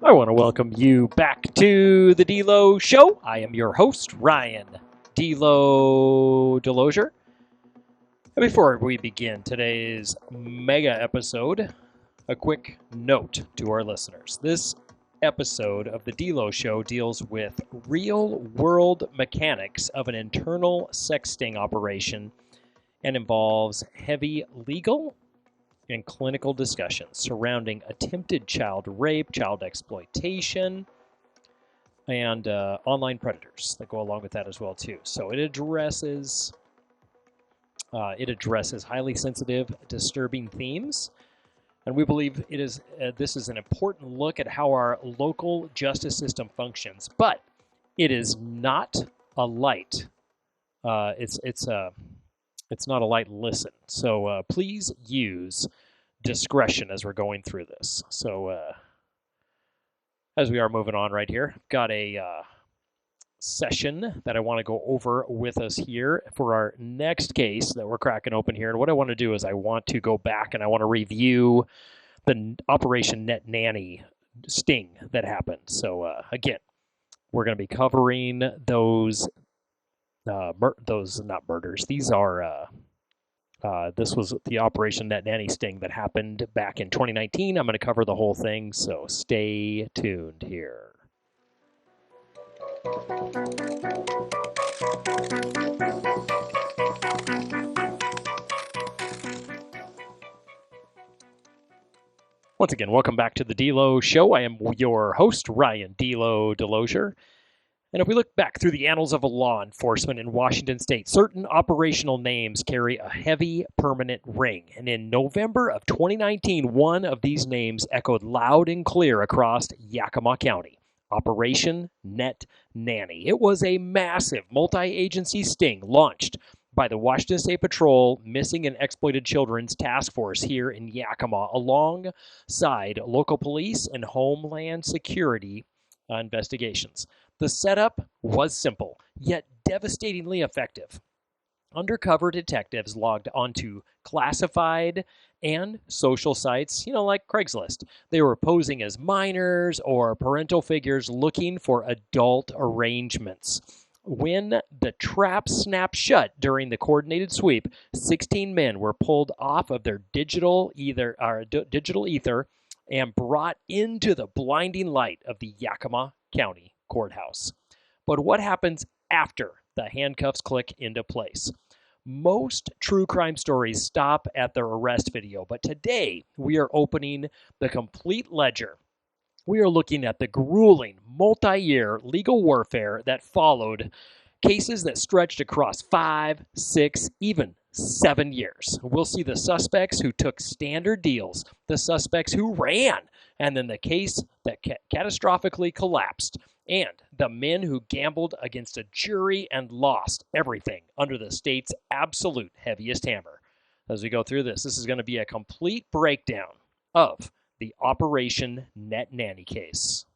I want to welcome you back to the DeLo Show. I am your host, Ryan DeLozier. And before we begin today's mega episode, a quick note to our listeners. This episode of the DeLo Show deals with real-world mechanics of an internal sex sting operation and involves heavy legal and clinical discussions surrounding attempted child rape, child exploitation, and online predators that go along with that as well too. So it addresses highly sensitive, disturbing themes, and we believe this is an important look at how our local justice system functions. But it is not a light. It's not a light listen. So please use discretion as we're going through this. So as we are moving on right here, I've got a session that I want to go over with us here for our next case that we're cracking open here. And what I want to do is I want to go back and I want to review the Operation Net Nanny sting that happened. So again, we're going to be covering those not murders. These are this was the Operation Net Nanny sting that happened back in 2019. I'm going to cover the whole thing, so stay tuned here. Once again, welcome back to the DeLo Show. I am your host, Ryan DeLozier. And if we look back through the annals of law enforcement in Washington state, certain operational names carry a heavy permanent ring. And in November of 2019, one of these names echoed loud and clear across Yakima County: Operation Net Nanny. It was a massive multi-agency sting launched by the Washington State Patrol Missing and Exploited Children's Task Force here in Yakima, alongside local police and Homeland Security investigations. The setup was simple, yet devastatingly effective. Undercover detectives logged onto classified and social sites, like Craigslist. They were posing as minors or parental figures looking for adult arrangements. When the trap snapped shut during the coordinated sweep, 16 men were pulled off of their digital ether and brought into the blinding light of the Yakima County courthouse. But what happens after the handcuffs click into place? Most true crime stories stop at their arrest video, but today we are opening the complete ledger. We are looking at the grueling, multi-year legal warfare that followed, cases that stretched across 5, 6, even 7 years. We'll see the suspects who took standard deals, the suspects who ran, and then the case that catastrophically collapsed, and the men who gambled against a jury and lost everything under the state's absolute heaviest hammer. As we go through this is going to be a complete breakdown of the Operation Net Nanny case.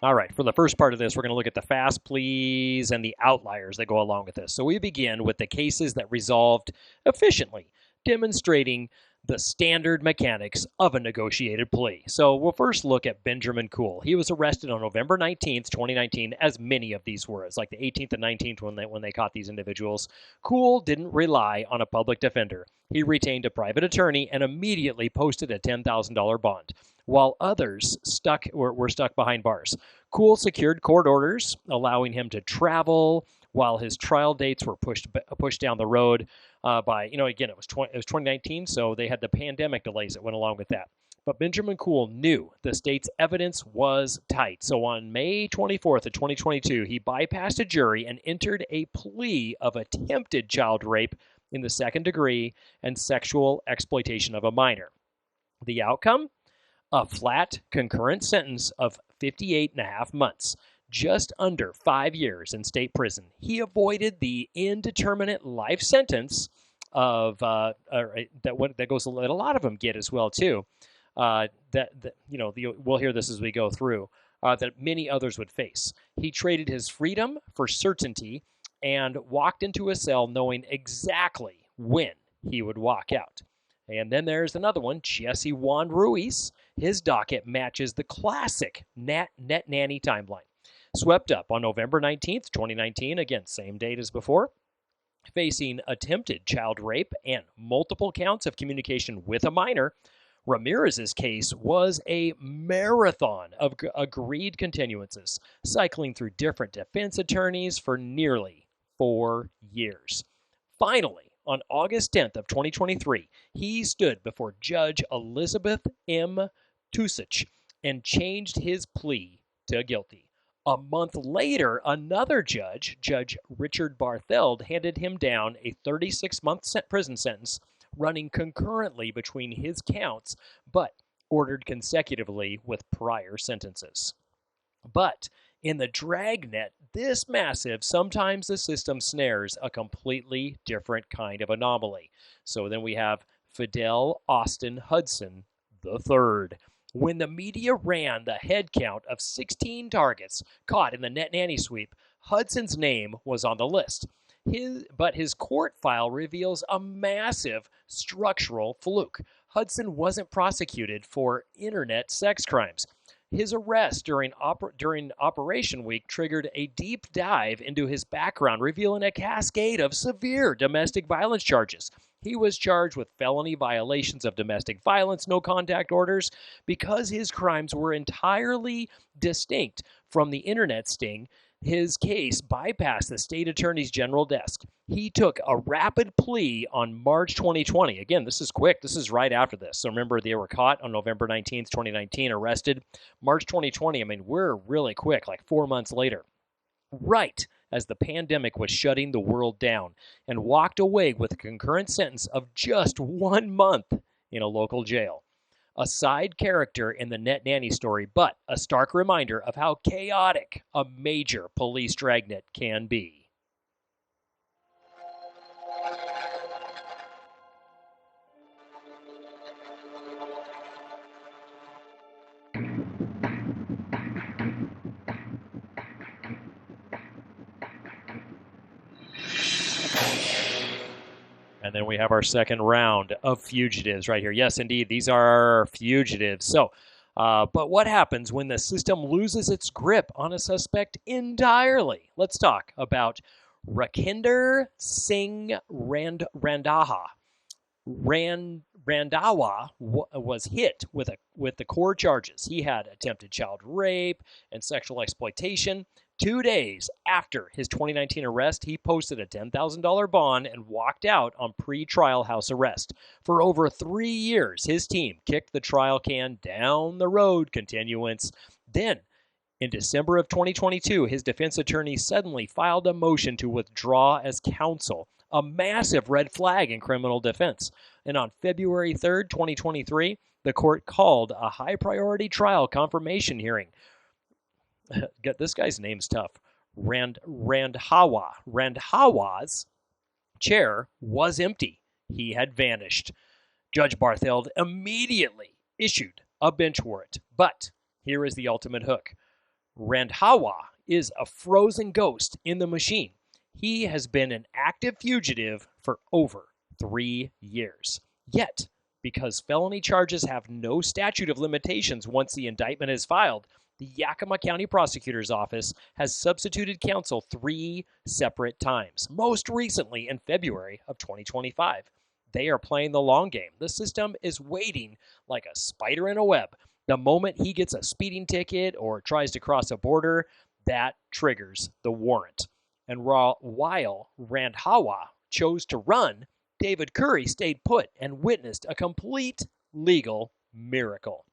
All right, for the first part of this, we're going to look at the fast pleas and the outliers that go along with this. So we begin with the cases that resolved efficiently, demonstrating the standard mechanics of a negotiated plea. So we'll first look at Benjamin Cool. He was arrested on November 19th, 2019, as many of these were. It's like the 18th and 19th when they caught these individuals. Cool didn't rely on a public defender. He retained a private attorney and immediately posted a $10,000 bond, while others were stuck behind bars. Cool secured court orders, allowing him to travel, while his trial dates were pushed down the road by, again, it was 2019, so they had the pandemic delays that went along with that. But Benjamin Cool knew the state's evidence was tight. So on May 24th of 2022, he bypassed a jury and entered a plea of attempted child rape in the second degree and sexual exploitation of a minor. The outcome? A flat concurrent sentence of 58.5 months. Just under 5 years in state prison. He avoided the indeterminate life sentence of that goes that a lot of them get as well too. We'll hear this as we go through. that many others would face. He traded his freedom for certainty and walked into a cell knowing exactly when he would walk out. And then there's another one, Jesse Juan Ruiz. His docket matches the classic Net Nanny timeline. Swept up on November 19th, 2019, again, same date as before, facing attempted child rape and multiple counts of communication with a minor. Ramirez's case was a marathon of agreed continuances, cycling through different defense attorneys for nearly 4 years. Finally, on August 10th of 2023, he stood before Judge Elizabeth M. Tusich and changed his plea to guilty. A month later, another judge, Judge Richard Bartheld, handed him down a 36-month prison sentence running concurrently between his counts, but ordered consecutively with prior sentences. But in the dragnet, this massive, sometimes the system snares a completely different kind of anomaly. So then we have Fidel Austin Hudson III. When the media ran the head count of 16 targets caught in the Net Nanny sweep, Hudson's name was on the list. But his court file reveals a massive structural fluke. Hudson wasn't prosecuted for internet sex crimes. His arrest during Operation Week triggered a deep dive into his background, revealing a cascade of severe domestic violence charges. He was charged with felony violations of domestic violence no contact orders because his crimes were entirely distinct from the internet sting. His case bypassed the state attorney's general desk. He took a rapid plea on March 2020. Again, this is quick. This is right after this. So remember, they were caught on November 19th, 2019, arrested. March 2020, I mean, we're really quick, like 4 months later. Right as the pandemic was shutting the world down, and walked away with a concurrent sentence of just 1 month in a local jail. A side character in the Net Nanny story, but a stark reminder of how chaotic a major police dragnet can be. And then we have our second round of fugitives right here. Yes, indeed, these are fugitives. So, but what happens when the system loses its grip on a suspect entirely? Let's talk about Rakinder Singh Randhawa. Randhawa was hit with the core charges. He had attempted child rape and sexual exploitation. 2 days after his 2019 arrest, he posted a $10,000 bond and walked out on pretrial house arrest. For over 3 years, his team kicked the trial can down the road continuance. Then, in December of 2022, his defense attorney suddenly filed a motion to withdraw as counsel, a massive red flag in criminal defense. And on February 3rd, 2023, the court called a high-priority trial confirmation hearing. This guy's name's tough. Randhawa's chair was empty. He had vanished. Judge Bartheld immediately issued a bench warrant. But here is the ultimate hook. Randhawa is a frozen ghost in the machine. He has been an active fugitive for over 3 years. Yet, because felony charges have no statute of limitations once the indictment is filed, the Yakima County Prosecutor's Office has substituted counsel 3 separate times, most recently in February of 2025. They are playing the long game. The system is waiting like a spider in a web. The moment he gets a speeding ticket or tries to cross a border, that triggers the warrant. And while Randhawa chose to run, David Curry stayed put and witnessed a complete legal miracle.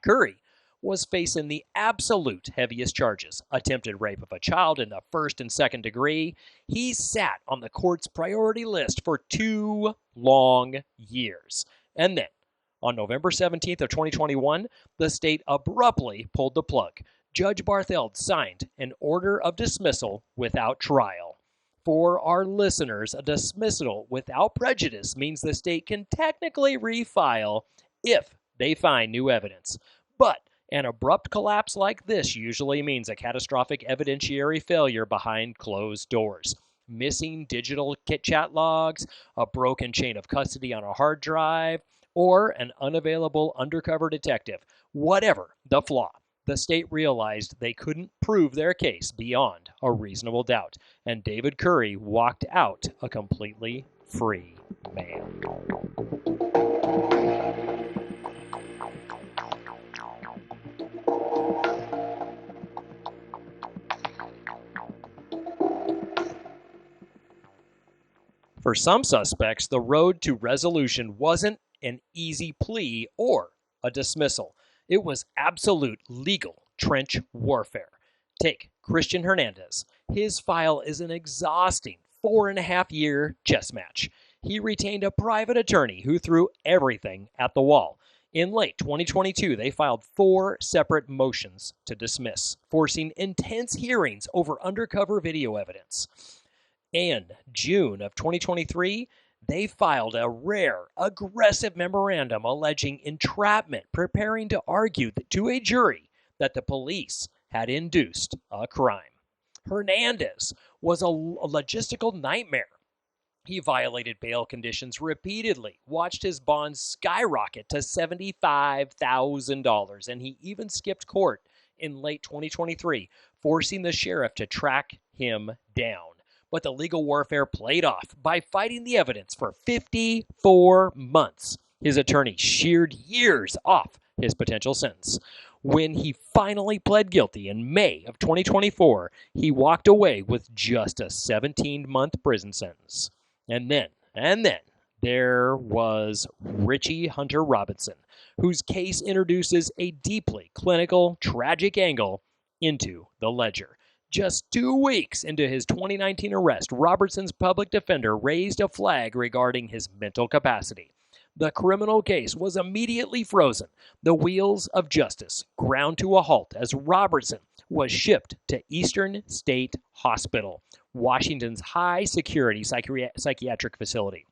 Curry was facing the absolute heaviest charges, attempted rape of a child in the first and second degree. He sat on the court's priority list for 2 long years. And then, on November 17th of 2021, the state abruptly pulled the plug. Judge Bartheld signed an order of dismissal without trial. For our listeners, a dismissal without prejudice means the state can technically refile if they find new evidence. But An abrupt collapse like this usually means a catastrophic evidentiary failure behind closed doors. Missing digital chat logs, a broken chain of custody on a hard drive, or an unavailable undercover detective. Whatever the flaw, the state realized they couldn't prove their case beyond a reasonable doubt, and David Curry walked out a completely free man. For some suspects, the road to resolution wasn't an easy plea or a dismissal. It was absolute legal trench warfare. Take Christian Hernandez. His file is an exhausting 4.5-year chess match. He retained a private attorney who threw everything at the wall. In late 2022, they filed 4 separate motions to dismiss, forcing intense hearings over undercover video evidence. In June of 2023, they filed a rare, aggressive memorandum alleging entrapment, preparing to argue to a jury that the police had induced a crime. Hernandez was a logistical nightmare. He violated bail conditions repeatedly, watched his bonds skyrocket to $75,000, and he even skipped court in late 2023, forcing the sheriff to track him down. But the legal warfare played off by fighting the evidence for 54 months. His attorney sheared years off his potential sentence. When he finally pled guilty in May of 2024, he walked away with just a 17-month prison sentence. And then, there was Richie Hunter Robinson, whose case introduces a deeply clinical, tragic angle into the ledger. Just 2 weeks into his 2019 arrest, Robertson's public defender raised a flag regarding his mental capacity. The criminal case was immediately frozen, the wheels of justice ground to a halt as Robertson was shipped to Eastern State Hospital, Washington's high-security psychiatric facility,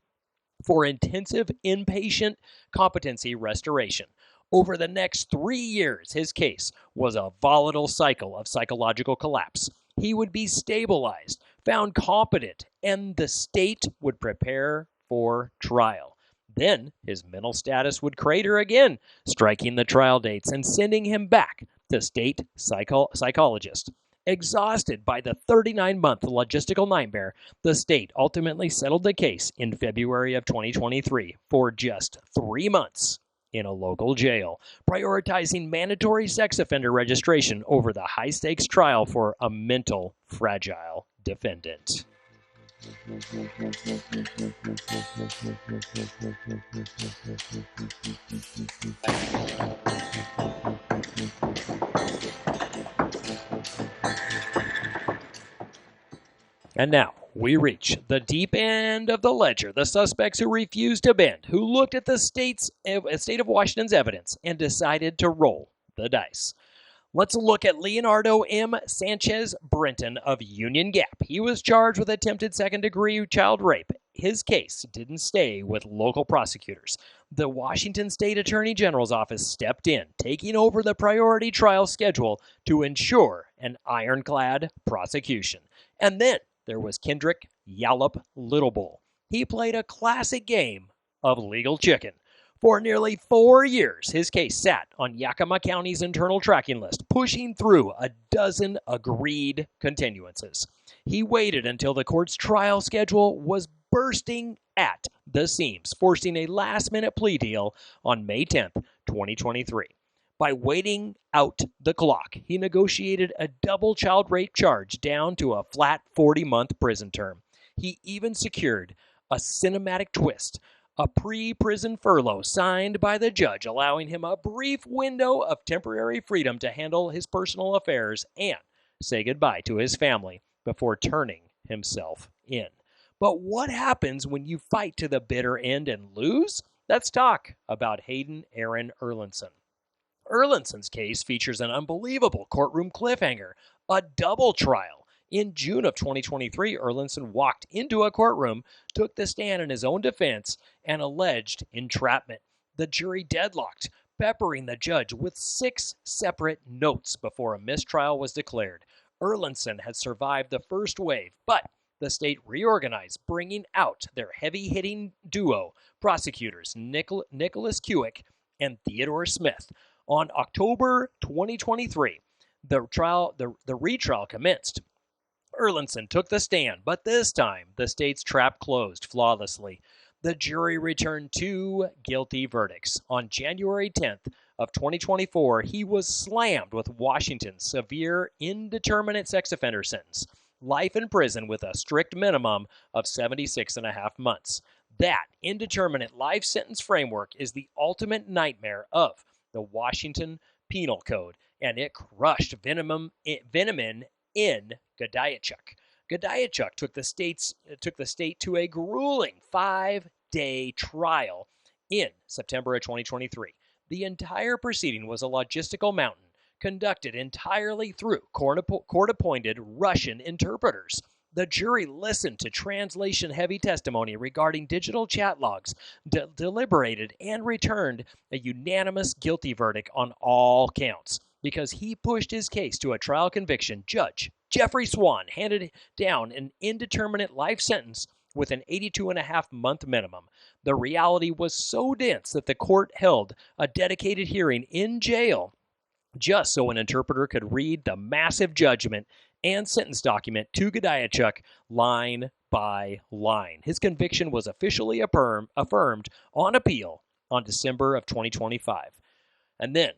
for intensive inpatient competency restoration. Over the next 3 years, his case was a volatile cycle of psychological collapse. He would be stabilized, found competent, and the state would prepare for trial. Then his mental status would crater again, striking the trial dates and sending him back to state psychologist. Exhausted by the 39-month logistical nightmare, the state ultimately settled the case in February of 2023 for just 3 months in a local jail, prioritizing mandatory sex offender registration over the high-stakes trial for a mental fragile defendant. And now we reach the deep end of the ledger, the suspects who refused to bend, who looked at the state of Washington's evidence and decided to roll the dice. Let's look at Leonardo M. Sanchez Brenton of Union Gap. He was charged with attempted second-degree child rape. His case didn't stay with local prosecutors. The Washington State Attorney General's office stepped in, taking over the priority trial schedule to ensure an ironclad prosecution. And then there was Kendrick Yallop Littlebull. He played a classic game of legal chicken. For nearly 4 years, his case sat on Yakima County's internal tracking list, pushing through a dozen agreed continuances. He waited until the court's trial schedule was bursting at the seams, forcing a last-minute plea deal on May 10th, 2023. By waiting out the clock, he negotiated a double child rape charge down to a flat 40-month prison term. He even secured a cinematic twist, a pre-prison furlough signed by the judge, allowing him a brief window of temporary freedom to handle his personal affairs and say goodbye to his family before turning himself in. But what happens when you fight to the bitter end and lose? Let's talk about Hayden Aaron Erlinson. Erlinson's case features an unbelievable courtroom cliffhanger, a double trial. In June of 2023, Erlinson walked into a courtroom, took the stand in his own defense, and alleged entrapment. The jury deadlocked, peppering the judge with 6 separate notes before a mistrial was declared. Erlandson had survived the first wave, but the state reorganized, bringing out their heavy-hitting duo, prosecutors Nicholas Kewick and Theodore Smith. On October 2023, the retrial commenced. Erlandson took the stand, but this time the state's trap closed flawlessly. The jury returned 2 guilty verdicts. On January 10th of 2024, he was slammed with Washington's severe indeterminate sex offender sentence, life in prison with a strict minimum of 76.5 months. That indeterminate life sentence framework is the ultimate nightmare of the Washington Penal Code, and it crushed Veneman in Gadiachuk. Gadiachuk took the state to a grueling 5-day trial in September of 2023. The entire proceeding was a logistical mountain conducted entirely through court-appointed Russian interpreters. The jury listened to translation-heavy testimony regarding digital chat logs, deliberated, and returned a unanimous guilty verdict on all counts. Because he pushed his case to a trial conviction, Judge Jeffrey Swan handed down an indeterminate life sentence with an 82.5-month minimum. The reality was so dense that the court held a dedicated hearing in jail just so an interpreter could read the massive judgment and sentence document to Gadiachuk line by line. His conviction was officially affirmed on appeal on December of 2025. And then,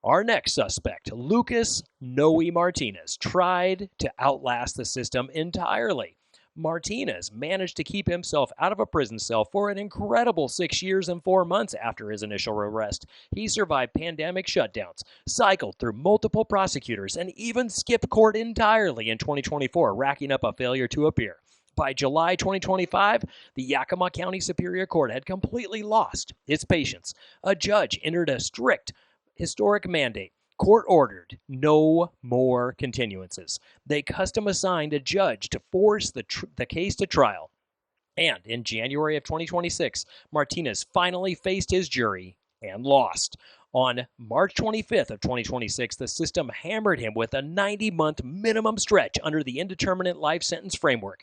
our next suspect, Lucas Noe Martinez, tried to outlast the system entirely. Martinez managed to keep himself out of a prison cell for an incredible 6 years and 4 months after his initial arrest. He survived pandemic shutdowns, cycled through multiple prosecutors, and even skipped court entirely in 2024, racking up a failure to appear. By July 2025, the Yakima County Superior Court had completely lost its patience. A judge entered a strict historic mandate. Court ordered no more continuances. They custom assigned a judge to force the case to trial. And in January of 2026, Martinez finally faced his jury and lost. On March 25th of 2026, the system hammered him with a 90-month minimum stretch under the indeterminate life sentence framework,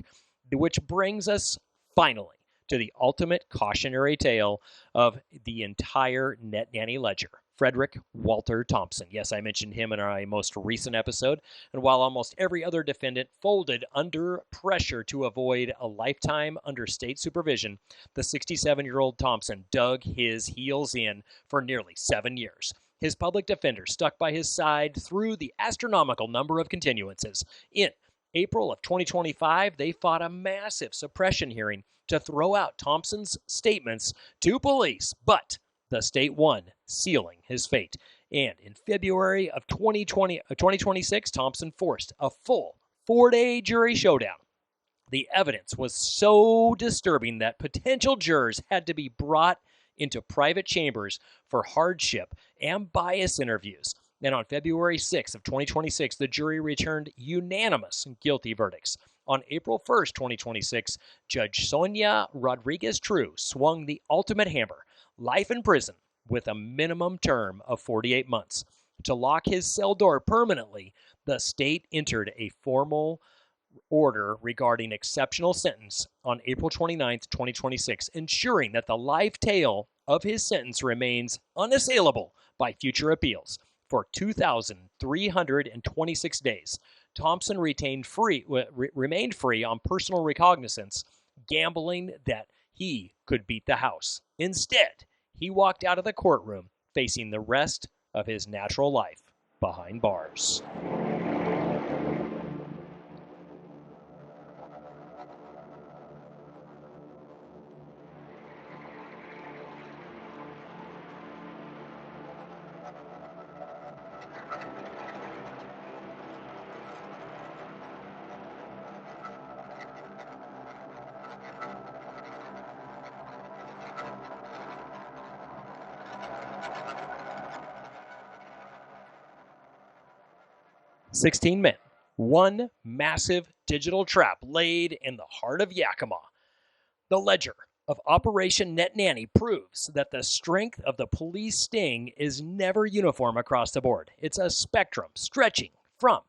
which brings us finally to the ultimate cautionary tale of the entire Net Nanny ledger. Frederick Walter Thompson. Yes, I mentioned him in our most recent episode. And while almost every other defendant folded under pressure to avoid a lifetime under state supervision, the 67-year-old Thompson dug his heels in for nearly 7 years. His public defender stuck by his side through the astronomical number of continuances. In April of 2025, they fought a massive suppression hearing to throw out Thompson's statements to police, but the state won, sealing his fate. And in February of 2026, Thompson forced a full 4-day jury showdown. The evidence was so disturbing that potential jurors had to be brought into private chambers for hardship and bias interviews. And on February 6th of 2026, the jury returned unanimous guilty verdicts. On April 1st, 2026, Judge Sonia Rodriguez-True swung the ultimate hammer: life in prison with a minimum term of 48 months. To lock his cell door permanently, the state entered a formal order regarding exceptional sentence on April 29, 2026, ensuring that the life tail of his sentence remains unassailable by future appeals. For 2,326 days, Thompson remained free on personal recognizance, gambling that he could beat the House. Instead, he walked out of the courtroom facing the rest of his natural life behind bars. "16 men, one massive digital trap laid in the heart of Yakima." The ledger of Operation Net Nanny proves that the strength of the police sting is never uniform across the board. It's a spectrum stretching from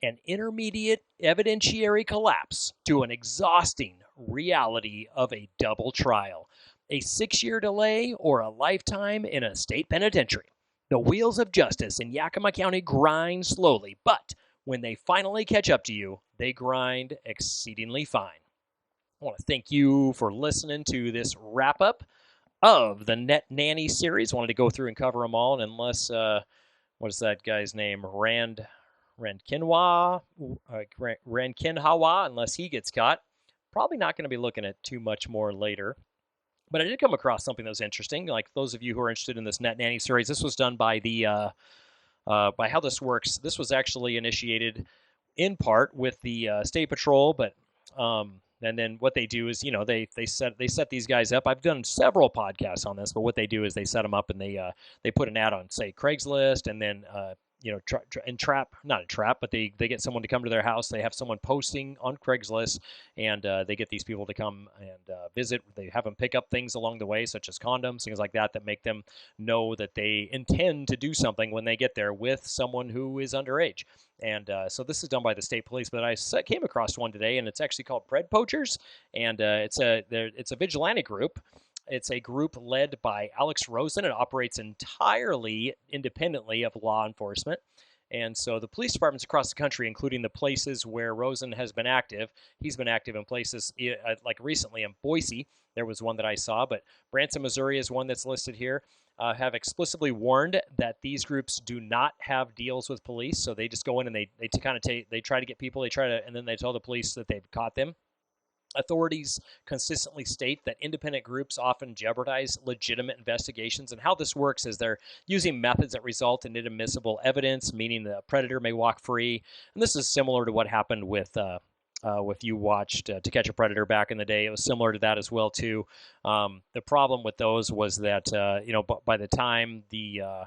an intermediate evidentiary collapse to an exhausting reality of a double trial, a 6-year delay, or a lifetime in a state penitentiary. The wheels of justice in Yakima County grind slowly, but when they finally catch up to you, they grind exceedingly fine. I want to thank you for listening to this wrap-up of the Net Nanny series. I wanted to go through and cover them all, and unless, what is that guy's name? Rankinhawa, unless he gets caught. Probably not going to be looking at too much more later. But I did come across something that was interesting. Like those of you who are interested in this Net Nanny series, this was done by by How This Works. This was actually initiated in part with the State Patrol, but and then what they do is, they set these guys up. I've done several podcasts on this, but what they do is they set them up and they put an ad on, say, Craigslist, and then but they get someone to come to their house. They have someone posting on Craigslist, and they get these people to come and visit. They have them pick up things along the way, such as condoms, things like that make them know that they intend to do something when they get there with someone who is underage. And so this is done by the state police, but I came across one today, and it's actually called Pred Poachers, and it's a vigilante group. It's a group led by Alex Rosen. It operates entirely independently of law enforcement. And so the police departments across the country, including the places where Rosen has been active, he's been active in places like recently in Boise. There was one that I saw, but Branson, Missouri is one that's listed here. Have explicitly warned that these groups do not have deals with police. So they just go in and they try to get people, and then they tell the police that they've caught them. Authorities consistently state that independent groups often jeopardize legitimate investigations, and how this works is they're using methods that result in inadmissible evidence, meaning the predator may walk free. And this is similar to what happened with if you watched To Catch a Predator back in the day. It was similar to that as well too. The problem with those was that by the time I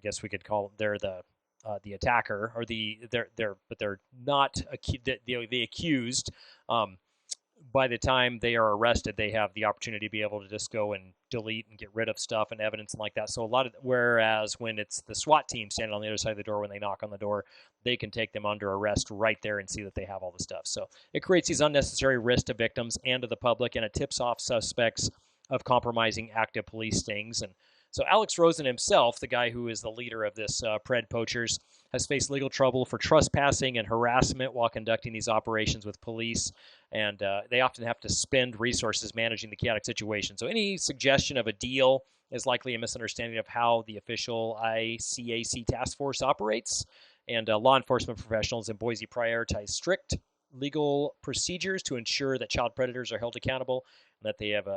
guess we could call they're the attacker, or they're not the accused. By the time they are arrested, they have the opportunity to be able to just go and delete and get rid of stuff and evidence and like that. So whereas when it's the SWAT team standing on the other side of the door, when they knock on the door, they can take them under arrest right there and see that they have all the stuff. So it creates these unnecessary risks to victims and to the public, and it tips off suspects of compromising active police stings. And so Alex Rosen himself, the guy who is the leader of this Pred Poachers, has faced legal trouble for trespassing and harassment while conducting these operations with police, and they often have to spend resources managing the chaotic situation. So any suggestion of a deal is likely a misunderstanding of how the official ICAC task force operates, and law enforcement professionals in Boise prioritize strict legal procedures to ensure that child predators are held accountable and that they have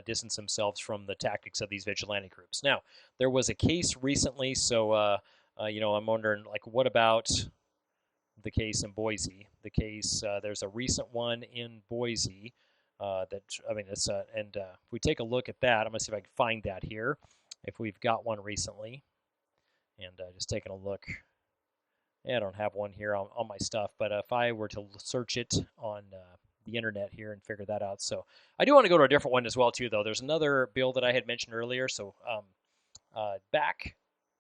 distance themselves from the tactics of these vigilante groups. Now, there was a case recently, so I'm wondering, like, what about the case in Boise? The case, there's a recent one in Boise if we take a look at that, I'm going to see if I can find that here, if we've got one recently, and just taking a look. Yeah, I don't have one here on my stuff, but if I were to search it on the internet here and figure that out. So I do want to go to a different one as well too, though. There's another bill that I had mentioned earlier. So back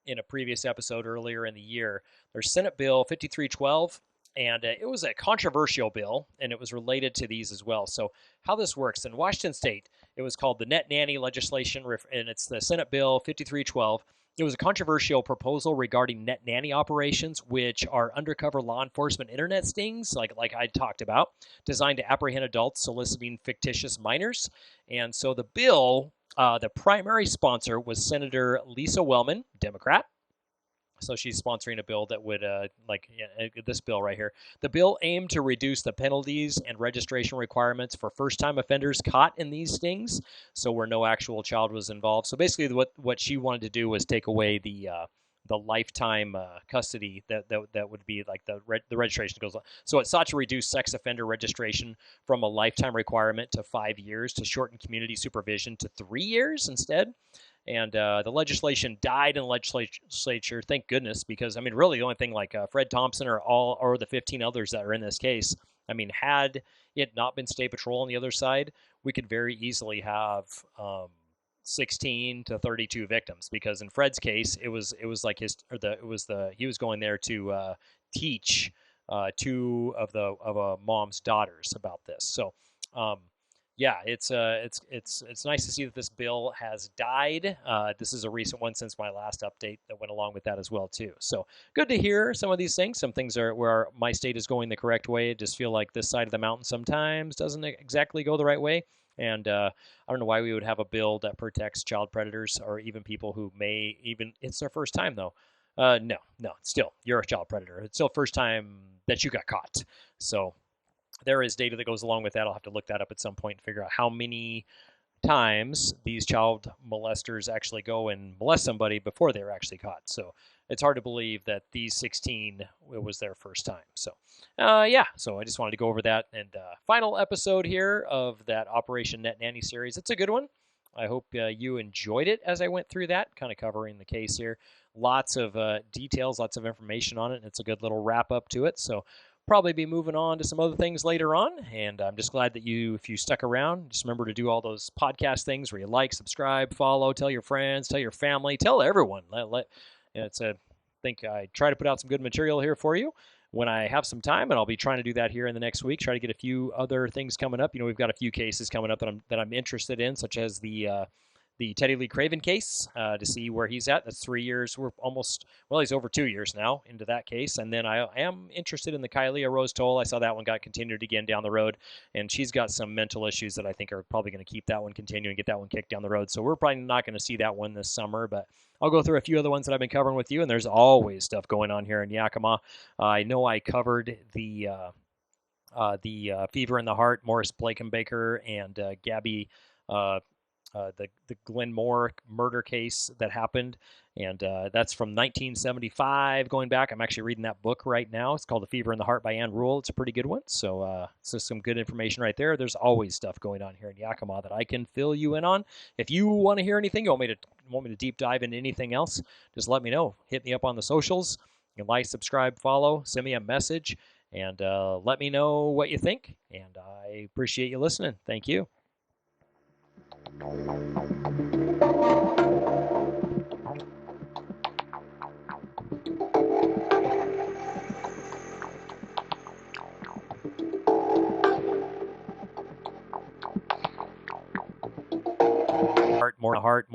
in a previous episode earlier in the year, there's Senate Bill 5312, and it was a controversial bill, and it was related to these as well. So how this works in Washington State, it was called the Net Nanny legislation, and it's the Senate Bill 5312. It was a controversial proposal regarding net nanny operations, which are undercover law enforcement internet stings, like I talked about, designed to apprehend adults soliciting fictitious minors. And so the bill, the primary sponsor was Senator Lisa Wellman, Democrat. So she's sponsoring a bill that would, this bill right here. The bill aimed to reduce the penalties and registration requirements for first-time offenders caught in these stings, so where no actual child was involved. So basically what she wanted to do was take away the lifetime custody that would be like the registration goes on. So it sought to reduce sex offender registration from a lifetime requirement to 5 years, to shorten community supervision to 3 years instead. And the legislation died in the legislature, thank goodness, because, I mean, really the only thing like Fred Thompson or the 15 others that are in this case I mean, had it not been State Patrol on the other side, we could very easily have 16 to 32 victims, because in Fred's case, it was like he was going there to teach two of a mom's daughters about this. So yeah, it's nice to see that this bill has died. This is a recent one since my last update that went along with that as well too. So good to hear some of these things. Some things are where my state is going the correct way. I just feel like this side of the mountain sometimes doesn't exactly go the right way. And I don't know why we would have a bill that protects child predators, or even people who may even, it's their first time though. No, still, you're a child predator. It's still first time that you got caught. So there is data that goes along with that. I'll have to look that up at some point and figure out how many times these child molesters actually go and molest somebody before they're actually caught. So it's hard to believe that these 16, it was their first time. So yeah, so I just wanted to go over that. And final episode here of that Operation Net Nanny series. It's a good one. I hope you enjoyed it as I went through that, kind of covering the case here. Lots of details, lots of information on it, and it's a good little wrap up to it. So probably be moving on to some other things later on, and I'm just glad that if you stuck around, just remember to do all those podcast things where you like, subscribe, follow, tell your friends, tell your family, tell everyone. I think I try to put out some good material here for you when I have some time, and I'll be trying to do that here in the next week. Try to get a few other things coming up. We've got a few cases coming up that I'm interested in, such as the Teddy Lee Craven case, to see where he's at. That's 3 years. We're almost, well, he's over 2 years now into that case. And then I am interested in the Kylie Rose Toll. I saw that one got continued again down the road, and she's got some mental issues that I think are probably going to keep that one continuing, get that one kicked down the road. So we're probably not going to see that one this summer, but I'll go through a few other ones that I've been covering with you, and there's always stuff going on here in Yakima. I know I covered the Fever in the Heart, Morris Blakenbaker, and Gabby, the Glenn Moore murder case that happened, and that's from 1975 going back. I'm actually reading that book right now. It's called The Fever in the Heart by Ann Rule. It's a pretty good one, so some good information right there. There's always stuff going on here in Yakima that I can fill you in on. If you want to hear anything, you want me to deep dive into anything else, just let me know. Hit me up on the socials. You can like, subscribe, follow, send me a message, and let me know what you think, and I appreciate you listening. Thank you. More heart.